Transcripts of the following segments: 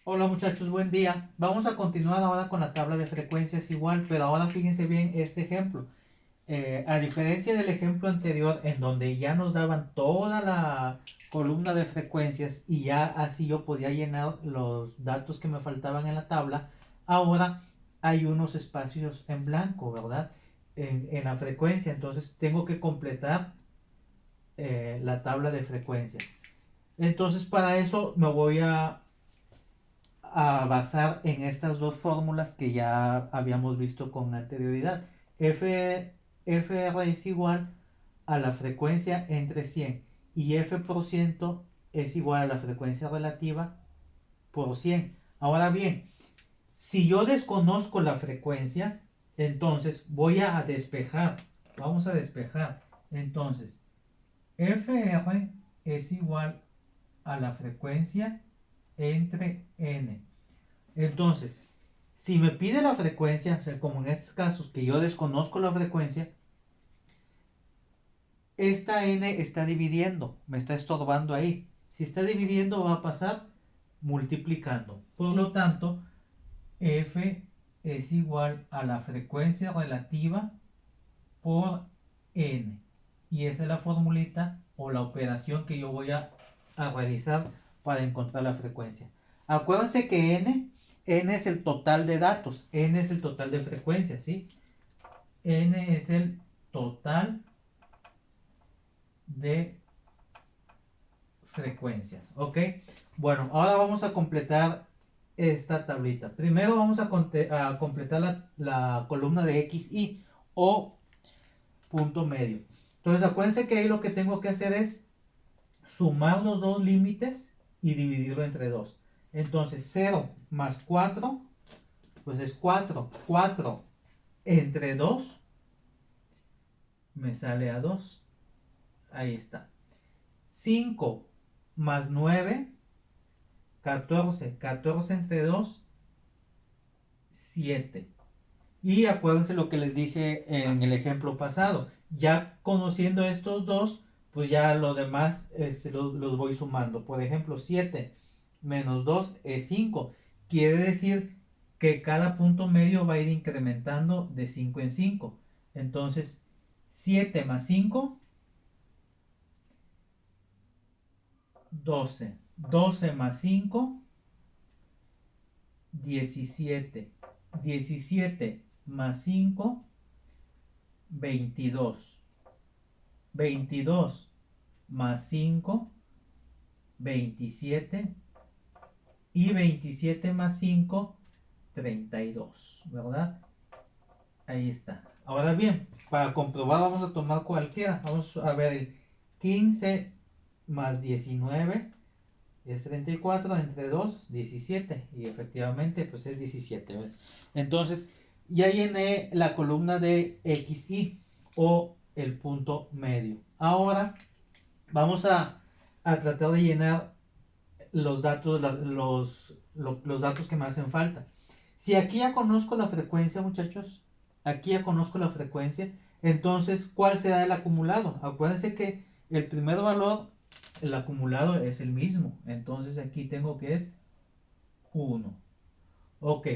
Hola muchachos, buen día. Vamos a continuar ahora con la tabla de frecuencias igual, pero ahora fíjense bien este ejemplo. A diferencia del ejemplo anterior en donde ya nos daban toda la columna de frecuencias y ya así yo podía llenar los datos que me faltaban en la tabla, ahora hay unos espacios en blanco, ¿verdad? En la frecuencia, entonces tengo que completar la tabla de frecuencias. Entonces para eso me voy a basar en estas dos fórmulas que ya habíamos visto con anterioridad. FR es igual a la frecuencia entre 100 y F% es igual a la frecuencia relativa por 100. Ahora bien, si yo desconozco la frecuencia, entonces voy a despejar. Vamos a despejar. Entonces, FR es igual a la frecuencia entre N. Entonces, si me pide la frecuencia, o sea, como en estos casos que yo desconozco la frecuencia, esta n está dividiendo, me está estorbando ahí. Si está dividiendo, va a pasar multiplicando. Por lo tanto, f es igual a la frecuencia relativa por n. Y esa es la formulita o la operación que yo voy a realizar para encontrar la frecuencia. Acuérdense que n es el total de datos, n es el total de frecuencias, ¿sí? N es el total de frecuencias, ¿ok? Bueno, ahora vamos a completar esta tablita. Primero vamos a completar la columna de XY o punto medio. Entonces acuérdense que ahí lo que tengo que hacer es sumar los dos límites y dividirlo entre 2. Entonces 0 más 4, pues es 4. 4 entre 2 me sale a 2. Ahí está. 5 más 9, 14. 14 entre 2, 7. Y acuérdense lo que les dije en el ejemplo pasado. Ya conociendo estos dos, pues ya lo demás los voy sumando. Por ejemplo, 7 menos 2 es 5. Quiere decir que cada punto medio va a ir incrementando de 5 en 5. Entonces, 7 más 5, 12. 12 más 5, 17. 17 más 5, 22. 22 más 5, 27. Y 27 más 5, 32. ¿Verdad? Ahí está. Ahora bien, para comprobar vamos a tomar cualquiera. Vamos a ver el 15 más 19 es 34 entre 2, 17. Y efectivamente, pues es 17. ¿Ves? Entonces, ya llené la columna de XY o el punto medio. Ahora vamos a tratar de llenar los datos, los datos que me hacen falta. Si aquí ya conozco la frecuencia, muchachos, aquí ya conozco la frecuencia, entonces, ¿cuál será el acumulado? Acuérdense que el primer valor, el acumulado es el mismo. Entonces aquí tengo que es 1. Ok,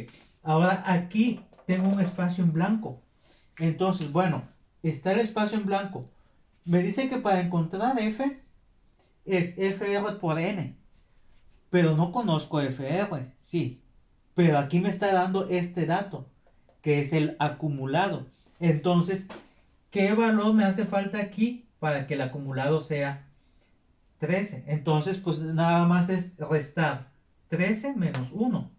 ahora aquí tengo un espacio en blanco. Entonces, bueno, está el espacio en blanco. Me dice que para encontrar F es FR por N. Pero no conozco FR, sí. Pero aquí me está dando este dato, que es el acumulado. Entonces, ¿qué valor me hace falta aquí para que el acumulado sea 13? Entonces, pues nada más es restar 13 menos 1.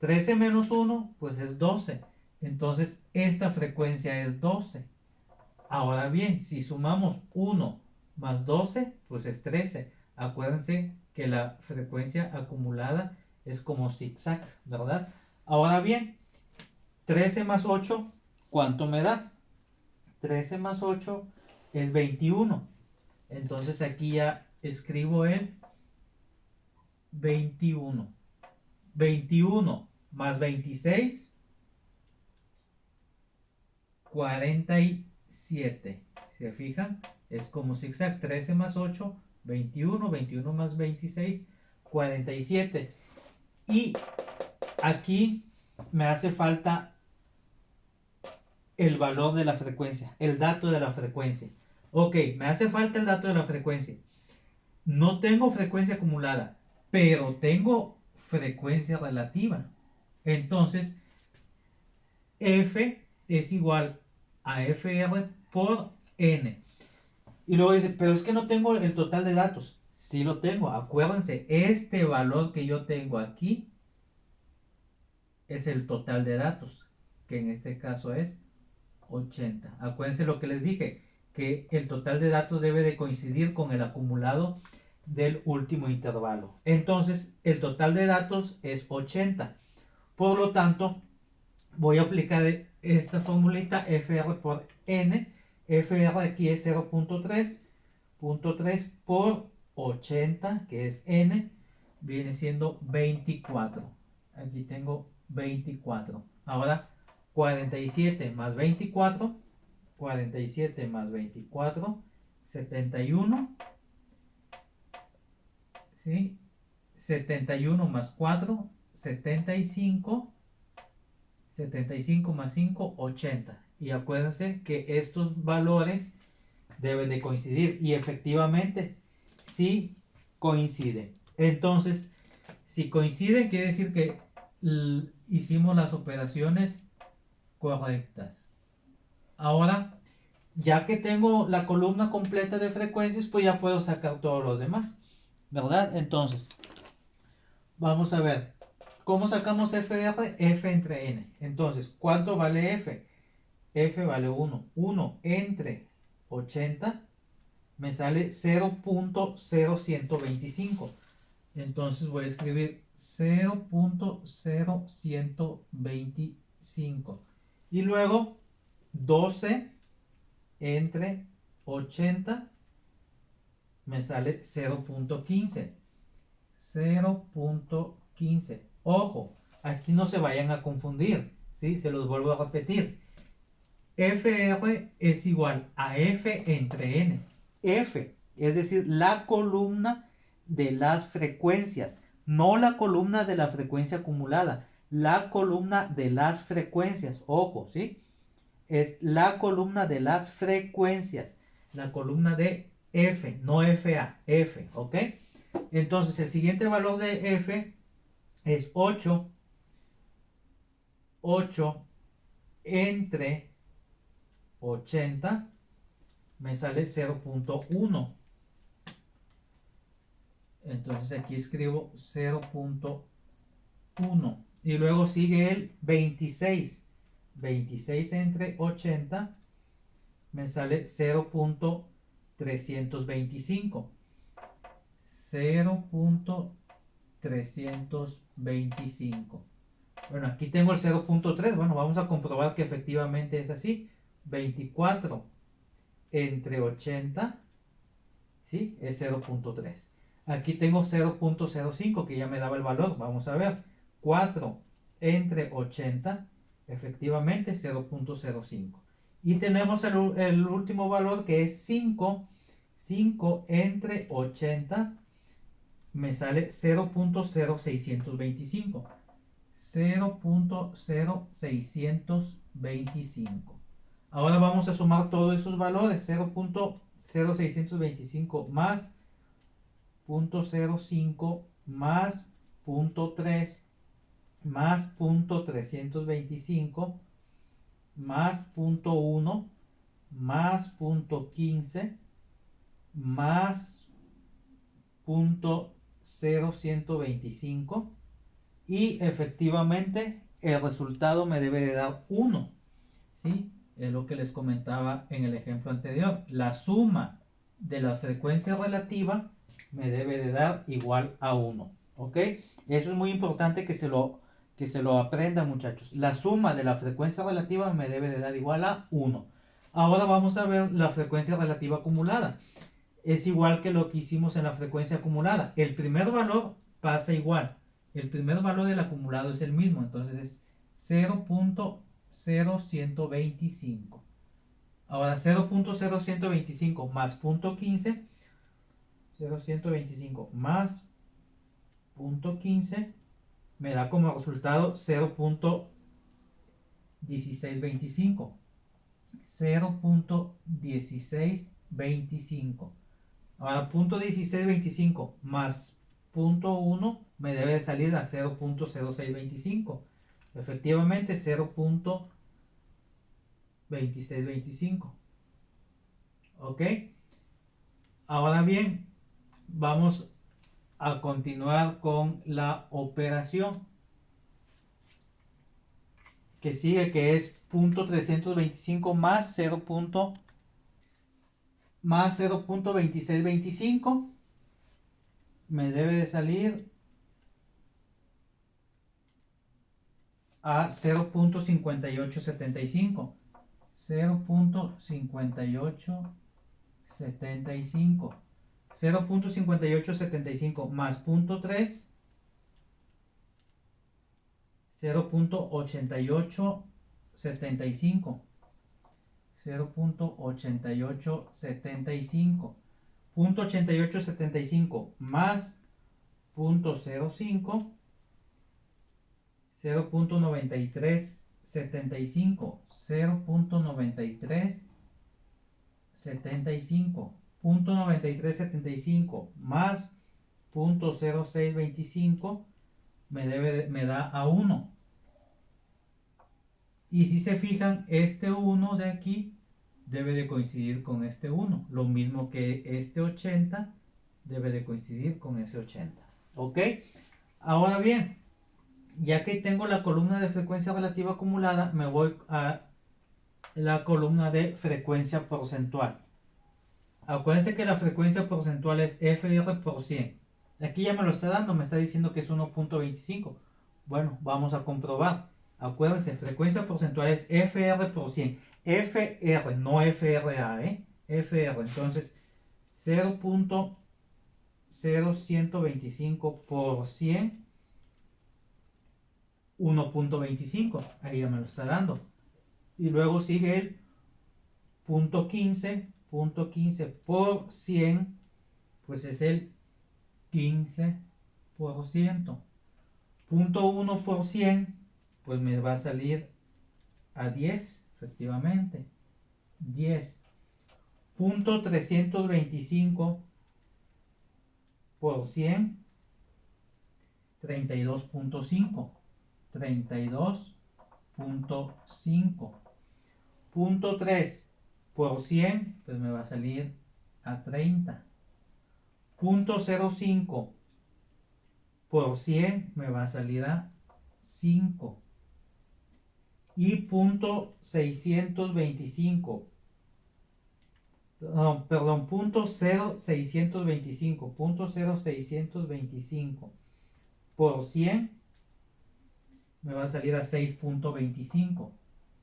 13 menos 1, pues es 12. Entonces, esta frecuencia es 12. Ahora bien, si sumamos 1 más 12, pues es 13. Acuérdense que la frecuencia acumulada es como zigzag, ¿verdad? Ahora bien, 13 más 8, ¿cuánto me da? 13 más 8 es 21. Entonces aquí ya escribo el 21. 21 más 26, 47. ¿Se fijan? Es como zigzag. 13 más 8, 21. 21 más 26, 47. Y aquí me hace falta el valor de la frecuencia, el dato de la frecuencia. Ok, me hace falta el dato de la frecuencia. No tengo frecuencia acumulada, pero tengo frecuencia relativa. Entonces, F es igual a FR por N. Y luego dice, pero es que no tengo el total de datos. Sí lo tengo. Acuérdense, este valor que yo tengo aquí es el total de datos, que en este caso es 80. Acuérdense lo que les dije, que el total de datos debe de coincidir con el acumulado del último intervalo. Entonces, el total de datos es 80. Por lo tanto, voy a aplicar esta formulita FR por N. FR aquí es 0.3 por 80, que es N, viene siendo 24. Aquí tengo 24. Ahora 47 más 24, 47 más 24, 71, ¿sí? 71 más 4, 75, 75 más 5, 80. Y acuérdense que estos valores deben de coincidir. Y efectivamente, sí coinciden. Entonces, si coinciden, quiere decir que hicimos las operaciones correctas. Ahora, ya que tengo la columna completa de frecuencias, pues ya puedo sacar todos los demás, ¿verdad? Entonces, vamos a ver. ¿Cómo sacamos FR? F entre N. Entonces, ¿cuánto vale F? F vale 1. 1 entre 80 me sale 0.0125. Entonces voy a escribir 0.0125. Y luego 12 entre 80 me sale 0.15. 0.15. Ojo, aquí no se vayan a confundir, ¿sí? Se los vuelvo a repetir. FR es igual a F entre N. F, es decir, la columna de las frecuencias, no la columna de la frecuencia acumulada, la columna de las frecuencias, ojo, ¿sí? Es la columna de las frecuencias, la columna de F, no FA, F, ¿ok? Entonces el siguiente valor de F es 8, 8 entre 80 me sale 0.1. Entonces aquí escribo 0.1. Y luego sigue el 26. 26 entre 80 me sale 0.325. 0.325. Bueno, aquí tengo el 0.3. Bueno, vamos a comprobar que efectivamente es así. 24 entre 80, ¿sí? Es 0.3. Aquí tengo 0.05 que ya me daba el valor. Vamos a ver. 4 entre 80, efectivamente 0.05. Y tenemos el último valor que es 5. 5 entre 80 me sale 0.0625. 0.0625. Ahora vamos a sumar todos esos valores. 0.0625 más 0.05 más 0.3 más 0.325 más 0.1 más 0.15 más 0.0125 y efectivamente el resultado me debe de dar 1, ¿sí? Es lo que les comentaba en el ejemplo anterior. La suma de la frecuencia relativa me debe de dar igual a 1, ¿ok? Eso es muy importante que se lo aprendan, muchachos. La suma de la frecuencia relativa me debe de dar igual a 1. Ahora vamos a ver la frecuencia relativa acumulada. Es igual que lo que hicimos en la frecuencia acumulada. El primer valor pasa igual. El primer valor del acumulado es el mismo. Entonces es 0.0125. Ahora 0.0125 más 0.15. 0.125 más 0.15 me da como resultado 0.1625. 0.1625. Ahora, punto 1625 más punto 1 me debe de salir a 0.0625. Efectivamente, 0.2625. ¿Ok? Ahora bien, vamos a continuar con la operación que sigue, que es punto 325 más 0.2625. Me debe de salir a 0.5875. 0.5875. 0.5875 más punto 3, 0.8875. 0.8875. Punto 8875 más punto 05, 0.9375. 0.9375. Punto 9375 más punto 0625 me da a 1. Y si se fijan, este 1 de aquí debe de coincidir con este 1. Lo mismo que este 80 debe de coincidir con ese 80. ¿Ok? Ahora bien, ya que tengo la columna de frecuencia relativa acumulada, me voy a la columna de frecuencia porcentual. Acuérdense que la frecuencia porcentual es FR por 100. Aquí ya me lo está dando, me está diciendo que es 1.25. Bueno, vamos a comprobar. Acuérdense, frecuencia porcentual es FR por 100. FR, no FRA, FR. Entonces, 0.0125 por 100, 1.25. Ahí ya me lo está dando. Y luego sigue el punto 15 por 100, pues es el 15%. Punto 1 por 100, pues me va a salir a 10, efectivamente. 10. Punto 325 por 100, 32.5. 32.5. Punto 3 por 100, pues me va a salir a 30. Punto 05 por 100 me va a salir a 5. Y punto 625, perdón, punto 0.625, punto 0.625 por 100 me va a salir a 6.25.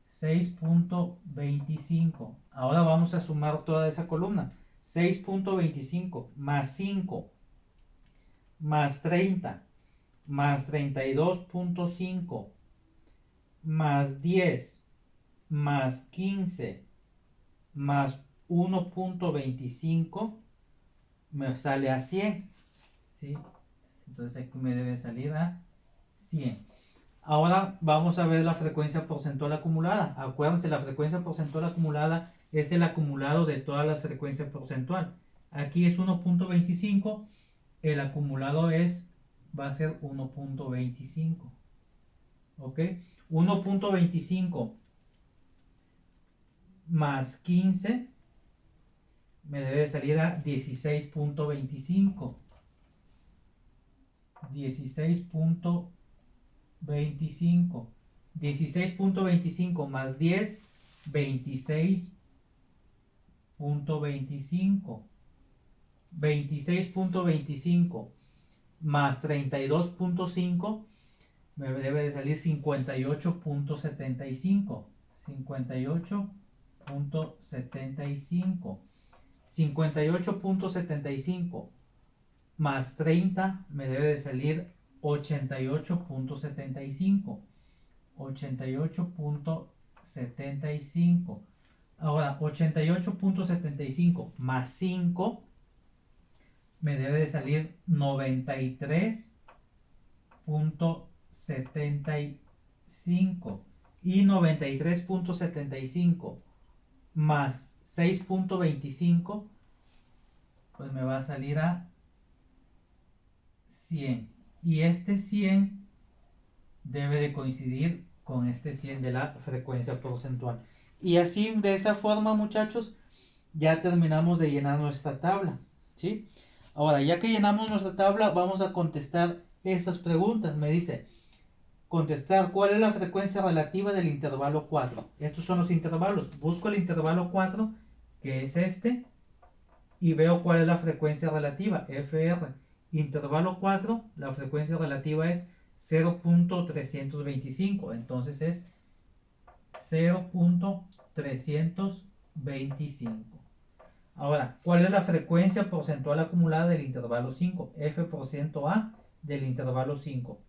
6.25. Ahora vamos a sumar toda esa columna. 6.25 más 5 más 30 más 32.5 más 10 más 15 más 1.25 me sale a 100. ¿Sí? Entonces aquí me debe salir a 100. Ahora vamos a ver la frecuencia porcentual acumulada. Acuérdense, la frecuencia porcentual acumulada es el acumulado de toda la frecuencia porcentual. Aquí es 1.25. El acumulado va a ser 1.25. ¿Ok? 1.25 más 15 me debe salir a 16.25. 16.25. 16.25 más 10, 26.25. 26.25 más 32.5 me debe de salir 58.75. 58.75. 58.75 más 30 me debe de salir 88.75. 88.75. Ahora, 88.75 más 5 me debe de salir 93.75. 6.75 y 93.75 más 6.25, pues me va a salir a 100. Y este 100 debe de coincidir con este 100 de la frecuencia porcentual. Y así, de esa forma, muchachos, ya terminamos de llenar nuestra tabla, ¿sí? Ahora, ya que llenamos nuestra tabla, vamos a contestar estas preguntas. Me dice, contestar cuál es la frecuencia relativa del intervalo 4. Estos son los intervalos. Busco el intervalo 4, que es este, y veo cuál es la frecuencia relativa, FR. Intervalo 4, la frecuencia relativa es 0.325. Entonces es 0.325. Ahora, ¿cuál es la frecuencia porcentual acumulada del intervalo 5? F% del intervalo 5.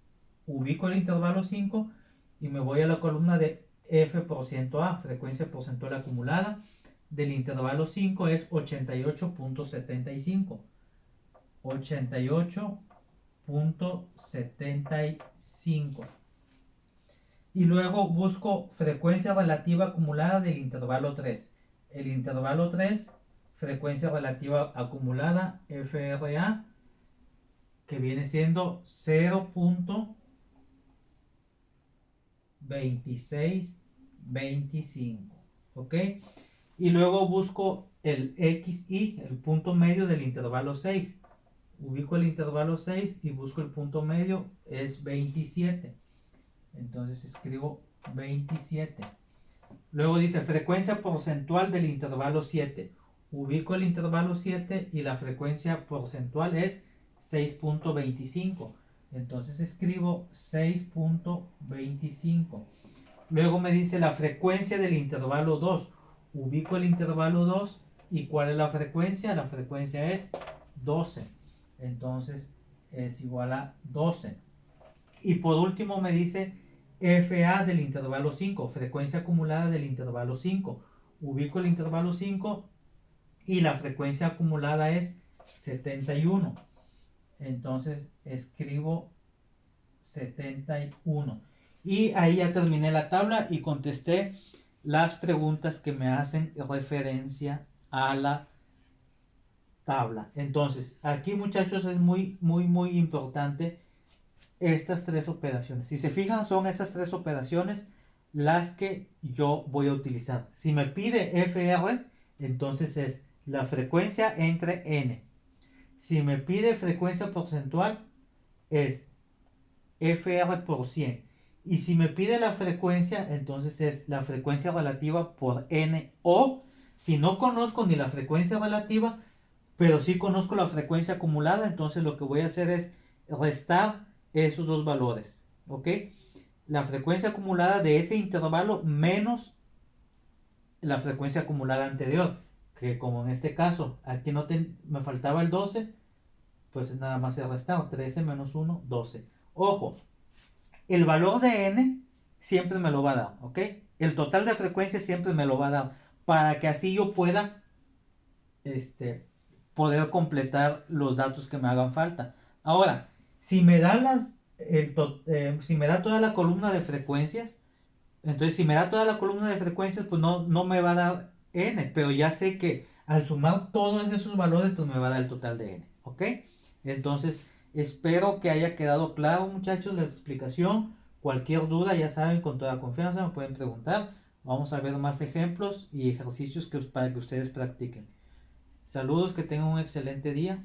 Ubico el intervalo 5 y me voy a la columna de F%A, frecuencia porcentual acumulada del intervalo 5 es 88.75. 88.75. Y luego busco frecuencia relativa acumulada del intervalo 3. El intervalo 3, frecuencia relativa acumulada, FRA, que viene siendo 0.2625. ¿Ok? Y luego busco el XI, el punto medio del intervalo 6. Ubico el intervalo 6 y busco el punto medio, es 27. Entonces escribo 27. Luego dice frecuencia porcentual del intervalo 7. Ubico el intervalo 7 y la frecuencia porcentual es 6.25. Entonces escribo 6.25. Luego me dice la frecuencia del intervalo 2. Ubico el intervalo 2 y ¿cuál es la frecuencia? La frecuencia es 12. Entonces es igual a 12. Y por último me dice FA del intervalo 5, frecuencia acumulada del intervalo 5. Ubico el intervalo 5 y la frecuencia acumulada es 71. Entonces escribo 71. Y ahí ya terminé la tabla y contesté las preguntas que me hacen referencia a la tabla. Entonces, aquí, muchachos, es muy importante estas tres operaciones. Si se fijan, son esas tres operaciones las que yo voy a utilizar. Si me pide FR, entonces es la frecuencia entre N. Si me pide frecuencia porcentual, es FR por 100. Y si me pide la frecuencia, entonces es la frecuencia relativa por N. O si no conozco ni la frecuencia relativa, pero sí conozco la frecuencia acumulada, entonces lo que voy a hacer es restar esos dos valores. ¿Ok? La frecuencia acumulada de ese intervalo menos la frecuencia acumulada anterior. Que como en este caso, aquí me faltaba el 12, pues nada más es restar. 13 menos 1, 12. Ojo, el valor de N siempre me lo va a dar, ¿ok? El total de frecuencia siempre me lo va a dar, para que así yo pueda poder completar los datos que me hagan falta. Ahora, si me da si me da toda la columna de frecuencias, entonces si me da toda la columna de frecuencias, pues no me va a dar N, pero ya sé que al sumar todos esos valores, pues me va a dar el total de N, ¿ok? Entonces, espero que haya quedado claro, muchachos, la explicación. Cualquier duda, ya saben, con toda confianza me pueden preguntar. Vamos a ver más ejemplos y ejercicios para que ustedes practiquen. Saludos, que tengan un excelente día.